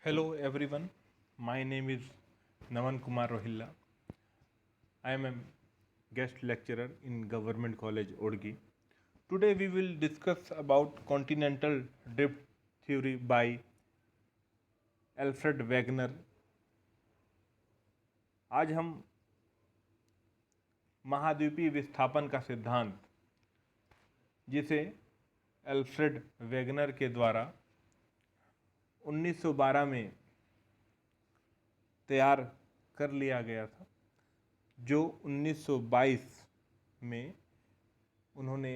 Hello everyone, my name is Naman Kumar Rohilla. I am a guest lecturer in Government College Odgi. Today we will discuss about continental drift theory by Alfred Wegener. आज हम महाद्वीपीय विस्थापन का सिद्धांत जिसे Alfred Wegener के द्वारा 1912 में तैयार कर लिया गया था, जो 1922 में उन्होंने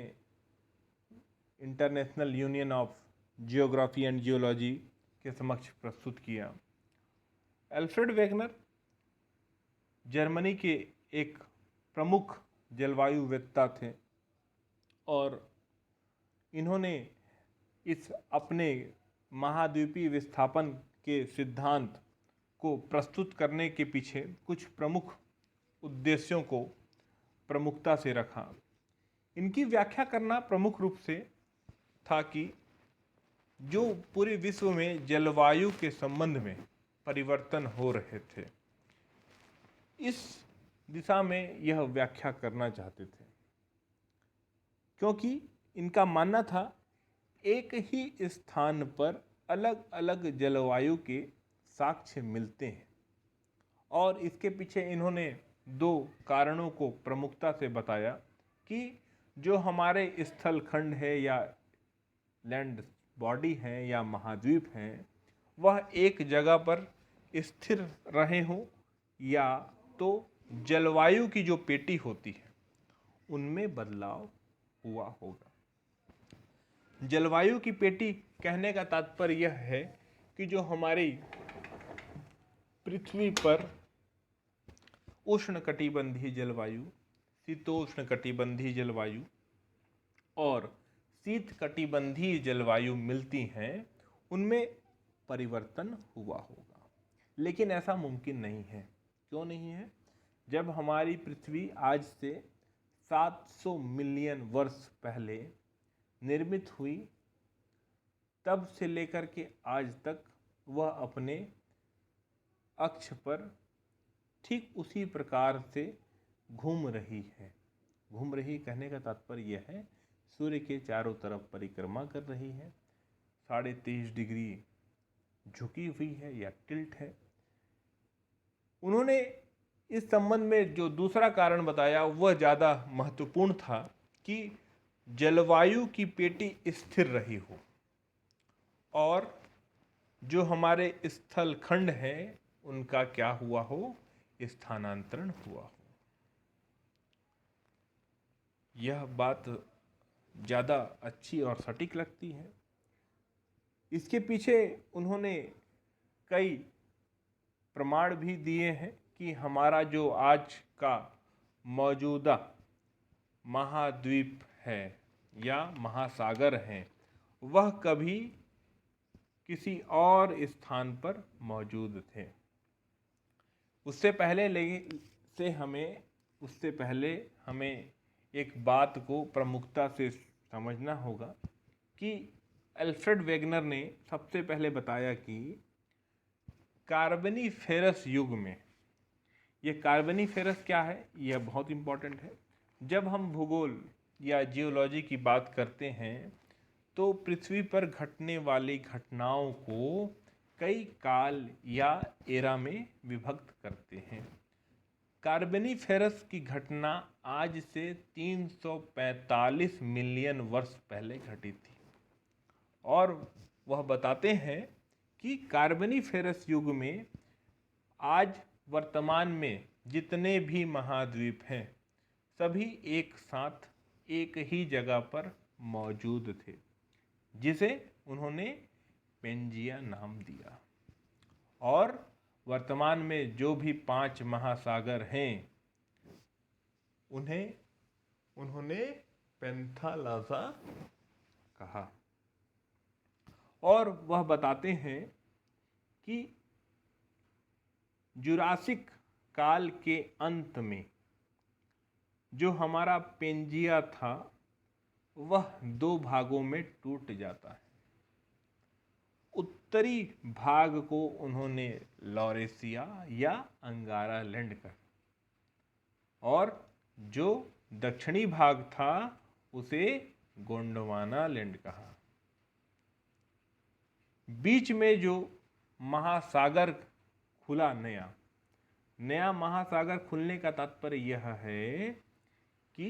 international union of geography and geology के समक्ष प्रस्तुत किया। अल्फ्रेड वेगनर जर्मनी के एक प्रमुख जलवायुवेत्ता थे और इन्होंने इस अपने महाद्वीपीय विस्थापन के सिद्धांत को प्रस्तुत करने के पीछे कुछ प्रमुख उद्देश्यों को प्रमुखता से रखा। इनकी व्याख्या करना प्रमुख रूप से था कि जो पूरे विश्व में जलवायु के संबंध में परिवर्तन हो रहे थे, इस दिशा में यह व्याख्या करना चाहते थे, क्योंकि इनका मानना था एक ही स्थान पर अलग अलग जलवायु के साक्ष्य मिलते हैं और इसके पीछे इन्होंने दो कारणों को प्रमुखता से बताया कि जो हमारे स्थल खंड है या लैंड बॉडी है या महाद्वीप हैं, वह एक जगह पर स्थिर रहे हों या तो जलवायु की जो पेटी होती है उनमें बदलाव हुआ होगा। जलवायु की पेटी कहने का तात्पर्य यह है कि जो हमारी पृथ्वी पर उष्णकटिबंधीय जलवायु, शीतोष्ण कटिबंधीय जलवायु और शीत कटिबंधीय जलवायु मिलती हैं, उनमें परिवर्तन हुआ होगा। लेकिन ऐसा मुमकिन नहीं है। क्यों नहीं है? जब हमारी पृथ्वी आज से 700 मिलियन वर्ष पहले निर्मित हुई, तब से लेकर के आज तक वह अपने अक्ष पर ठीक उसी प्रकार से घूम रही है। घूम रही कहने का तात्पर्य यह है, सूर्य के चारों तरफ परिक्रमा कर रही है, 23.5 डिग्री झुकी हुई है या टिल्ट है। उन्होंने इस संबंध में जो दूसरा कारण बताया वह ज़्यादा महत्वपूर्ण था कि जलवायु की पेटी स्थिर रही हो और जो हमारे स्थल खंड हैं उनका क्या हुआ हो, स्थानांतरण हुआ हो। यह बात ज़्यादा अच्छी और सटीक लगती है। इसके पीछे उन्होंने कई प्रमाण भी दिए हैं कि हमारा जो आज का मौजूदा महाद्वीप है या महासागर हैं, वह कभी किसी और स्थान पर मौजूद थे। उससे पहले हमें एक बात को प्रमुखता से समझना होगा कि अल्फ्रेड वेगनर ने सबसे पहले बताया कि कार्बनीफेरस युग में, यह कार्बनीफेरस क्या है, यह बहुत इम्पोर्टेंट है। जब हम भूगोल या जियोलॉजी की बात करते हैं तो पृथ्वी पर घटने वाली घटनाओं को कई काल या एरा में विभक्त करते हैं। कार्बनीफेरस की घटना आज से 345 मिलियन वर्ष पहले घटी थी और वह बताते हैं कि कार्बनीफेरस युग में आज वर्तमान में जितने भी महाद्वीप हैं, सभी एक साथ एक ही जगह पर मौजूद थे, जिसे उन्होंने पेंजिया नाम दिया। और वर्तमान में जो भी 5 महासागर हैं उन्हें उन्होंने पेंथालाजा कहा। और वह बताते हैं कि जुरासिक काल के अंत में जो हमारा पेंजिया था वह 2 भागों में टूट जाता है। उत्तरी भाग को उन्होंने लॉरेशिया या अंगारा लैंड कहा और जो दक्षिणी भाग था उसे गोंडवाना लैंड कहा। बीच में जो महासागर खुला, नया महासागर खुलने का तात्पर्य यह है कि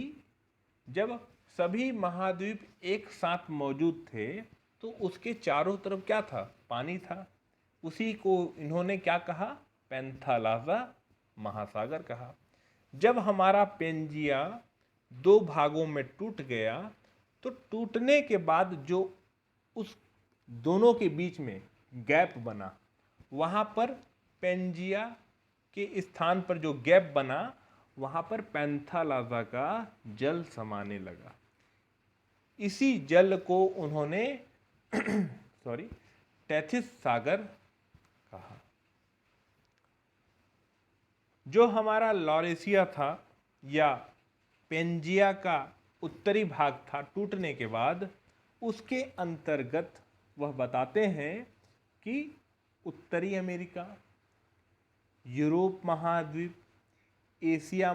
जब सभी महाद्वीप एक साथ मौजूद थे तो उसके चारों तरफ क्या था? पानी था। उसी को इन्होंने क्या कहा? पैंथालाजा महासागर कहा। जब हमारा पेंजिया दो भागों में टूट गया तो टूटने के बाद जो उस दोनों के बीच में गैप बना, वहाँ पर पेंजिया के स्थान पर जो गैप बना वहाँ पर पैंथालाजा का जल समाने लगा। इसी जल को उन्होंने टेथिस सागर कहा। जो हमारा लॉरेशिया था या पेंजिया का उत्तरी भाग था, टूटने के बाद उसके अंतर्गत वह बताते हैं कि उत्तरी अमेरिका, यूरोप महाद्वीप, एशिया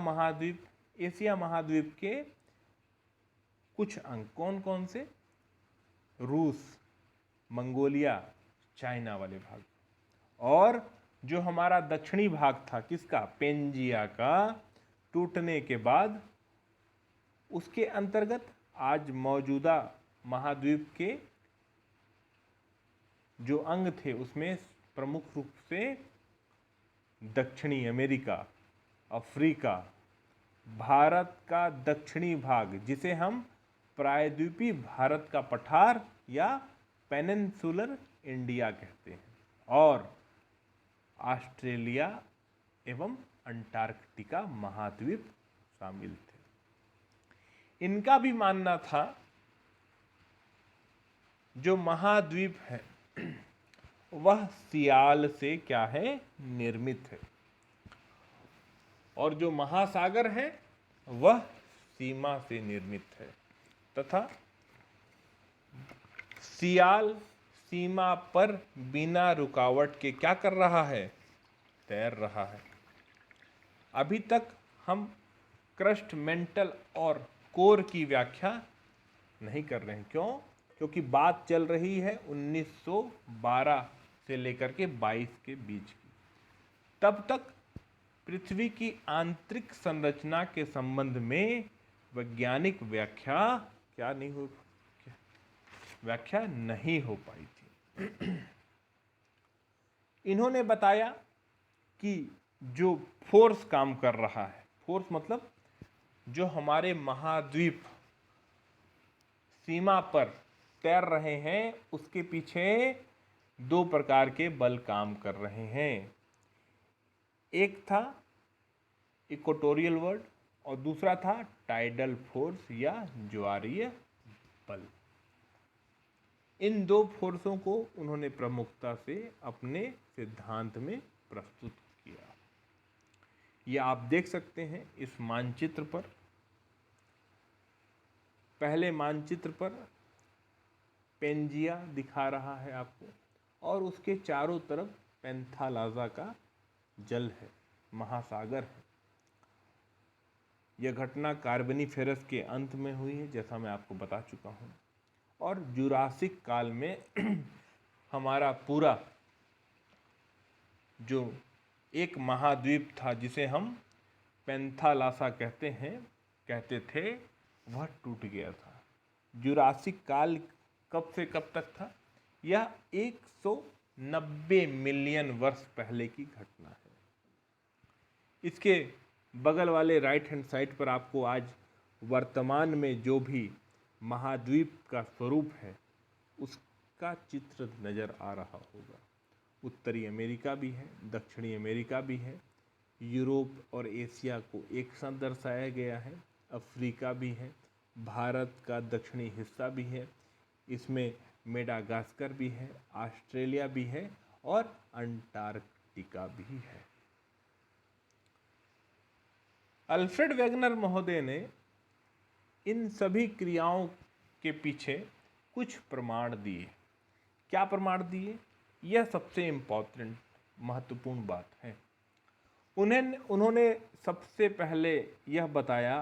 महाद्वीप के कुछ अंग कौन कौन से? रूस, मंगोलिया, चाइना वाले भाग, और जो हमारा दक्षिणी भाग था किसका? पेंजिया का, टूटने के बाद उसके अंतर्गत आज मौजूदा महाद्वीप के जो अंग थे उसमें प्रमुख रूप से दक्षिणी अमेरिका, अफ्रीका, भारत का दक्षिणी भाग जिसे हम प्रायद्वीपीय भारत का पठार या पेनिनसुलर इंडिया कहते हैं, और ऑस्ट्रेलिया एवं अंटार्कटिका महाद्वीप शामिल थे। इनका भी मानना था जो महाद्वीप है वह सियाल से क्या है? निर्मित है, और जो महासागर है वह सीमा से निर्मित है, तथा सियाल सीमा पर बिना रुकावट के क्या कर रहा है? तैर रहा है। अभी तक हम क्रस्ट, मेंटल और कोर की व्याख्या नहीं कर रहे हैं। क्यों? क्योंकि बात चल रही है 1912 से लेकर के 22 के बीच की। तब तक पृथ्वी की आंतरिक संरचना के संबंध में वैज्ञानिक व्याख्या नहीं हो पाई थी। इन्होंने बताया कि जो फोर्स काम कर रहा है, फोर्स मतलब जो हमारे महाद्वीप सीमा पर तैर रहे हैं उसके पीछे दो प्रकार के बल काम कर रहे हैं। एक था इक्वेटोरियल वर्ड और दूसरा था टाइडल फोर्स या ज्वारीय बल। इन दो फोर्सों को उन्होंने प्रमुखता से अपने सिद्धांत में प्रस्तुत किया। ये आप देख सकते हैं इस मानचित्र पर। पहले मानचित्र पर पेंजिया दिखा रहा है आपको, और उसके चारों तरफ पैंथालाजा का जल है, महासागर है। यह घटना कार्बनीफेरस के अंत में हुई है, जैसा मैं आपको बता चुका हूँ, और जुरासिक काल में हमारा पूरा जो एक महाद्वीप था जिसे हम पैंथालासा कहते थे, वह टूट गया था। जुरासिक काल कब से कब तक था? यह 190 मिलियन वर्ष पहले की घटना है। इसके बगल वाले राइट हैंड साइड पर आपको आज वर्तमान में जो भी महाद्वीप का स्वरूप है उसका चित्र नज़र आ रहा होगा। उत्तरी अमेरिका भी है, दक्षिणी अमेरिका भी है, यूरोप और एशिया को एक साथ दर्शाया गया है, अफ्रीका भी है, भारत का दक्षिणी हिस्सा भी है, इसमें मेडागास्कर भी है, ऑस्ट्रेलिया भी है और अंटार्कटिका भी है। अल्फ्रेड वेगनर महोदय ने इन सभी क्रियाओं के पीछे कुछ प्रमाण दिए। क्या प्रमाण दिए? यह सबसे इम्पोर्टेंट महत्वपूर्ण बात है। उन्होंने सबसे पहले यह बताया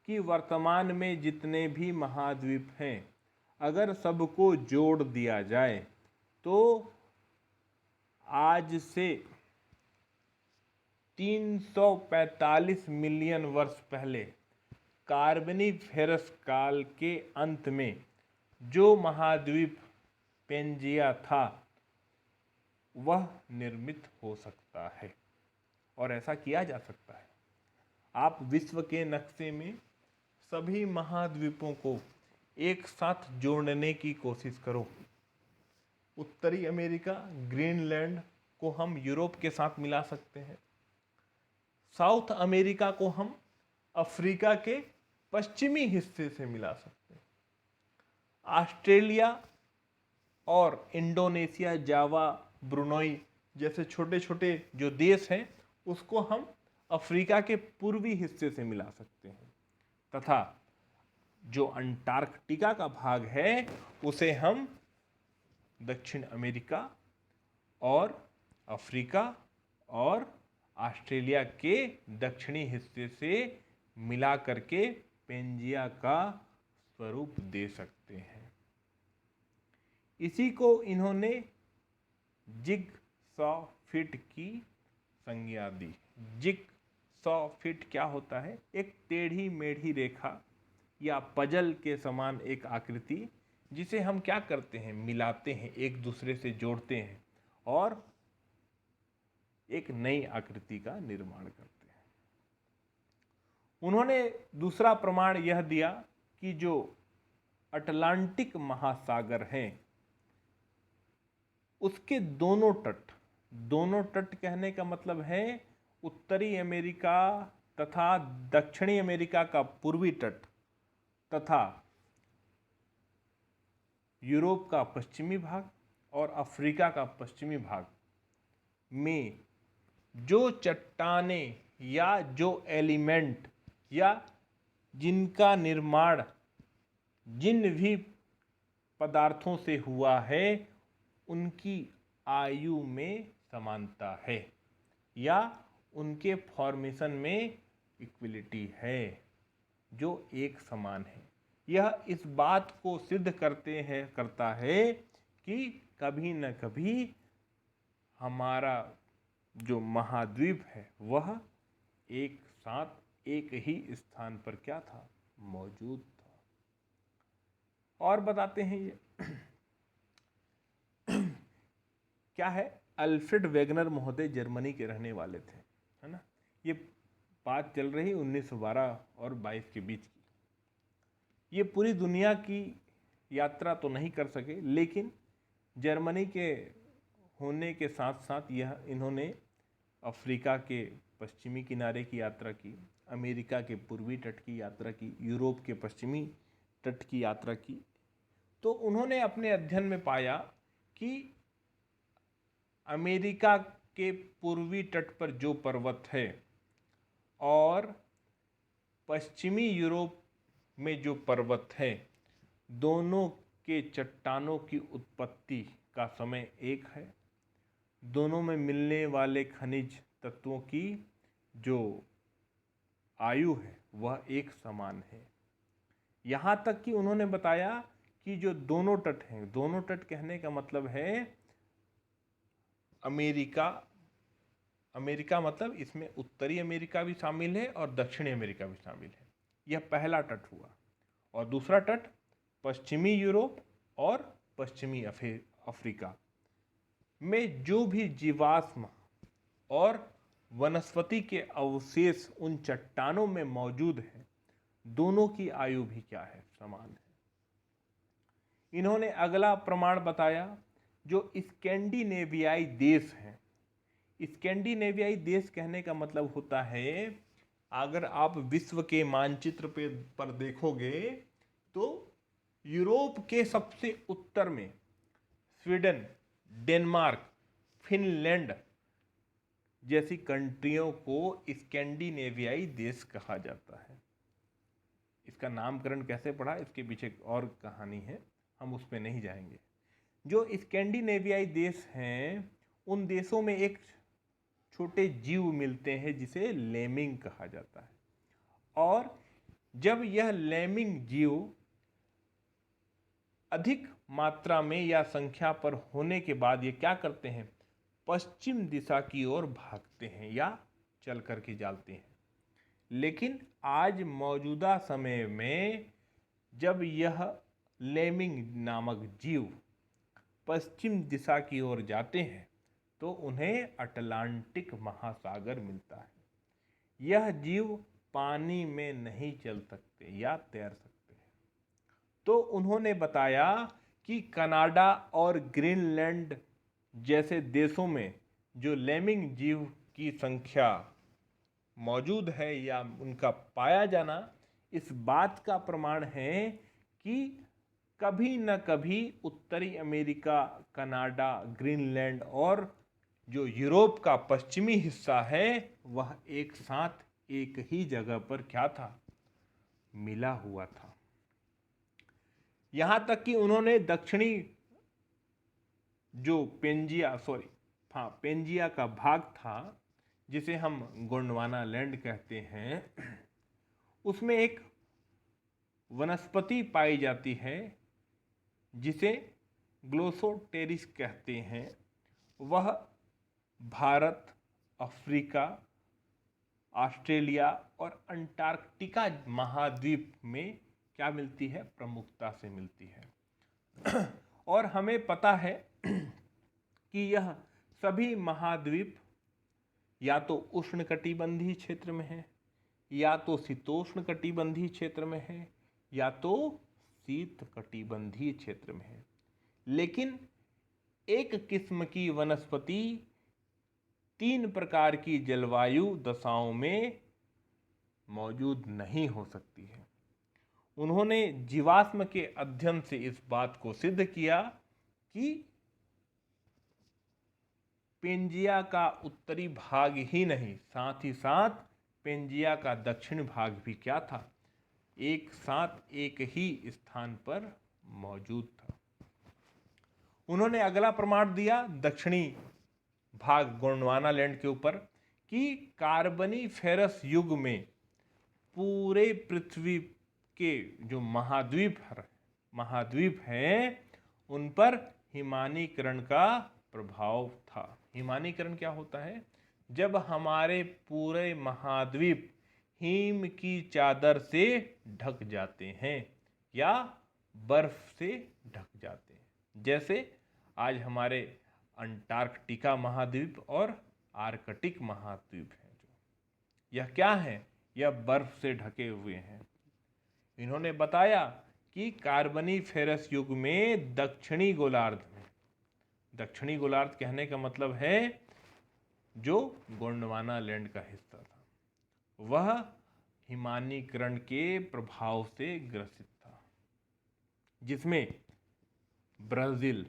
कि वर्तमान में जितने भी महाद्वीप हैं, अगर सबको जोड़ दिया जाए तो आज से 345 मिलियन वर्ष पहले कार्बोनिफेरस काल के अंत में जो महाद्वीप पेंजिया था वह निर्मित हो सकता है, और ऐसा किया जा सकता है। आप विश्व के नक्शे में सभी महाद्वीपों को एक साथ जोड़ने की कोशिश करो। उत्तरी अमेरिका, ग्रीनलैंड को हम यूरोप के साथ मिला सकते हैं। साउथ अमेरिका को हम अफ्रीका के पश्चिमी हिस्से से मिला सकते हैं। ऑस्ट्रेलिया और इंडोनेशिया, जावा, ब्रुनोई जैसे छोटे छोटे जो देश हैं उसको हम अफ्रीका के पूर्वी हिस्से से मिला सकते हैं, तथा जो अंटार्कटिका का भाग है उसे हम दक्षिण अमेरिका और अफ्रीका और ऑस्ट्रेलिया के दक्षिणी हिस्से से मिला करके पेंजिया का स्वरूप दे सकते हैं। इसी को इन्होंने जिगसॉ फिट की संज्ञा दी। जिगसॉ फिट क्या होता है? एक टेढ़ी मेढ़ी रेखा या पजल के समान एक आकृति जिसे हम क्या करते हैं, मिलाते हैं, एक दूसरे से जोड़ते हैं और एक नई आकृति का निर्माण करते हैं। उन्होंने दूसरा प्रमाण यह दिया कि जो अटलांटिक महासागर हैं उसके दोनों तट कहने का मतलब है उत्तरी अमेरिका तथा दक्षिणी अमेरिका का पूर्वी तट तथा यूरोप का पश्चिमी भाग और अफ्रीका का पश्चिमी भाग में जो चट्टानें या जो एलिमेंट या जिनका निर्माण जिन भी पदार्थों से हुआ है उनकी आयु में समानता है या उनके फॉर्मेशन में इक्विलिटी है, जो एक समान है। यह इस बात को सिद्ध करता है कि कभी न कभी हमारा जो महाद्वीप है वह एक साथ एक ही स्थान पर क्या था, मौजूद था। और बताते हैं ये क्या है, अल्फ्रेड वेगनर महोदय जर्मनी के रहने वाले थे, है ना। ये बात चल रही 1912 और 22 के बीच की। ये पूरी दुनिया की यात्रा तो नहीं कर सके, लेकिन जर्मनी के होने के साथ साथ इन्होंने अफ्रीका के पश्चिमी किनारे की यात्रा की, अमेरिका के पूर्वी तट की यात्रा की, यूरोप के पश्चिमी तट की यात्रा की। तो उन्होंने अपने अध्ययन में पाया कि अमेरिका के पूर्वी तट पर जो पर्वत है और पश्चिमी यूरोप में जो पर्वत है, दोनों के चट्टानों की उत्पत्ति का समय एक है। दोनों में मिलने वाले खनिज तत्वों की जो आयु है वह एक समान है। यहाँ तक कि उन्होंने बताया कि जो दोनों तट हैं, दोनों तट कहने का मतलब है अमेरिका मतलब इसमें उत्तरी अमेरिका भी शामिल है और दक्षिणी अमेरिका भी शामिल है। यह पहला तट हुआ। और दूसरा तट पश्चिमी यूरोप और पश्चिमी अफ्रीका में जो भी जीवाश्म और वनस्पति के अवशेष उन चट्टानों में मौजूद हैं, दोनों की आयु भी क्या है, समान है। इन्होंने अगला प्रमाण बताया, जो स्कैंडिनेवियाई देश हैं। स्कैंडिनेवियाई देश कहने का मतलब होता है, अगर आप विश्व के मानचित्र पर देखोगे तो यूरोप के सबसे उत्तर में स्वीडन, डेनमार्क, फिनलैंड जैसी कंट्रियों को स्कैंडिनेवियाई देश कहा जाता है। इसका नामकरण कैसे पड़ा, इसके पीछे और कहानी है, हम उस पर नहीं जाएंगे। जो स्कैंडिनेवियाई देश हैं उन देशों में एक छोटे जीव मिलते हैं जिसे लेमिंग कहा जाता है। और जब यह लेमिंग जीव अधिक मात्रा में या संख्या पर होने के बाद ये क्या करते हैं, पश्चिम दिशा की ओर भागते हैं या चल करके जाते हैं। लेकिन आज मौजूदा समय में जब यह लेमिंग नामक जीव पश्चिम दिशा की ओर जाते हैं तो उन्हें अटलांटिक महासागर मिलता है। यह जीव पानी में नहीं चल सकते या तैर सकते हैं। तो उन्होंने बताया कि कनाडा और ग्रीनलैंड जैसे देशों में जो लेमिंग जीव की संख्या मौजूद है या उनका पाया जाना इस बात का प्रमाण है कि कभी न कभी उत्तरी अमेरिका, कनाडा, ग्रीनलैंड और जो यूरोप का पश्चिमी हिस्सा है वह एक साथ एक ही जगह पर क्या था, मिला हुआ था। यहां तक कि उन्होंने दक्षिणी जो पेंजिया का भाग था जिसे हम गोंडवाना लैंड कहते हैं, उसमें एक वनस्पति पाई जाती है जिसे ग्लोसोटेरिस कहते हैं। वह भारत, अफ्रीका, ऑस्ट्रेलिया और अंटार्कटिका महाद्वीप में क्या मिलती है, प्रमुखता से मिलती है। और हमें पता है कि यह सभी महाद्वीप या तो उष्णकटिबंधीय क्षेत्र में है, या तो शीतोष्णकटिबंधीय क्षेत्र में है, या तो शीतकटिबंधीय क्षेत्र में है। लेकिन एक किस्म की वनस्पति 3 प्रकार की जलवायु दशाओं में मौजूद नहीं हो सकती है। उन्होंने जीवाश्म के अध्ययन से इस बात को सिद्ध किया कि पेंजिया का उत्तरी भाग ही नहीं, साथ ही साथ पेंजिया का दक्षिण भाग भी क्या था, एक साथ एक ही स्थान पर मौजूद था। उन्होंने अगला प्रमाण दिया दक्षिणी भाग गोंडवाना लैंड के ऊपर कि कार्बनीफेरस युग में पूरे पृथ्वी के जो महाद्वीप हैं उन पर हिमानीकरण का प्रभाव था। हिमानीकरण क्या होता है, जब हमारे पूरे महाद्वीप हिम की चादर से ढक जाते हैं या बर्फ से ढक जाते हैं। जैसे आज हमारे अंटार्कटिका महाद्वीप और आर्कटिक महाद्वीप हैं, जो यह क्या है, यह बर्फ से ढके हुए हैं। इन्होंने बताया कि कार्बनीफेरस युग में दक्षिणी गोलार्ध में, दक्षिणी गोलार्ध कहने का मतलब है जो गोंडवाना लैंड का हिस्सा था, वह हिमानीकरण के प्रभाव से ग्रसित था, जिसमें ब्राजील,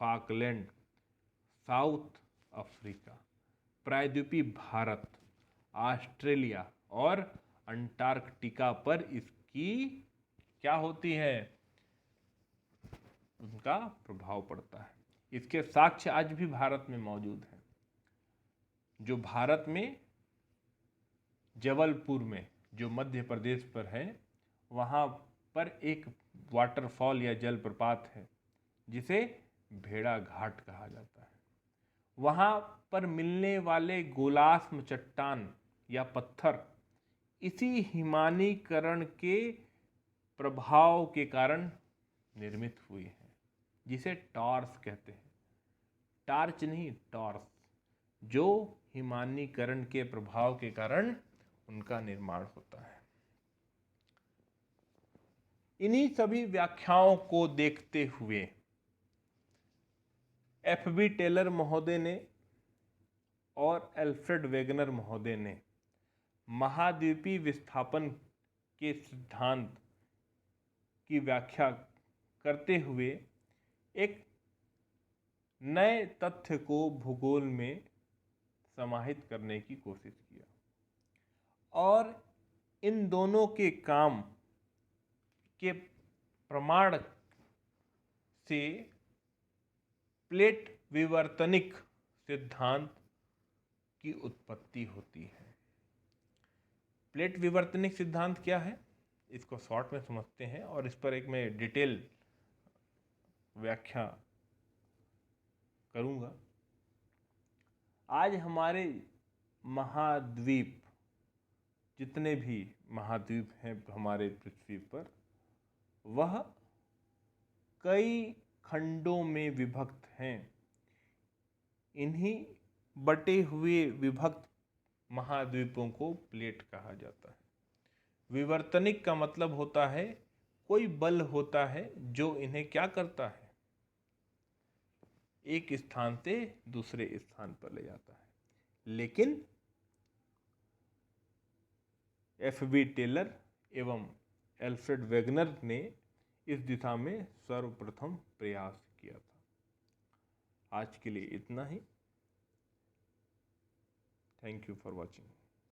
फाकलैंड, साउथ अफ्रीका, प्रायद्वीपीय भारत, ऑस्ट्रेलिया और अंटार्कटिका पर इसकी क्या होती है, उनका प्रभाव पड़ता है। इसके साक्ष्य आज भी भारत में मौजूद हैं। जो भारत में जबलपुर में, जो मध्य प्रदेश पर है, वहाँ पर एक वाटरफॉल या जलप्रपात है जिसे भेड़ा घाट कहा जाता है। वहाँ पर मिलने वाले गोलाश्म चट्टान या पत्थर इसी हिमानीकरण के प्रभाव के कारण निर्मित हुए हैं, जिसे टॉर्स कहते हैं। टार्च नहीं, टॉर्स, जो हिमानीकरण के प्रभाव के कारण उनका निर्माण होता है। इन्हीं सभी व्याख्याओं को देखते हुए एफ.बी. टेलर महोदय ने और एल्फ्रेड वेगनर महोदय ने महाद्वीपीय विस्थापन के सिद्धांत की व्याख्या करते हुए एक नए तथ्य को भूगोल में समाहित करने की कोशिश किया। और इन दोनों के काम के प्रमाण से प्लेट विवर्तनिक सिद्धांत की उत्पत्ति होती है। प्लेट विवर्तनिक सिद्धांत क्या है, इसको शॉर्ट में समझते हैं और इस पर एक मैं डिटेल व्याख्या करूंगा। आज हमारे महाद्वीप, जितने भी महाद्वीप हैं हमारे पृथ्वी पर, वह कई खंडों में विभक्त हैं। इन्हीं बटे हुए विभक्त महाद्वीपों को प्लेट कहा जाता है। विवर्तनिक का मतलब होता है कोई बल होता है जो इन्हें क्या करता है, एक स्थान से दूसरे स्थान पर ले जाता है। लेकिन F.B. टेलर एवं एल्फ्रेड वेगनर ने इस दिशा में सर्वप्रथम प्रयास किया था। आज के लिए इतना ही। Thank you for watching.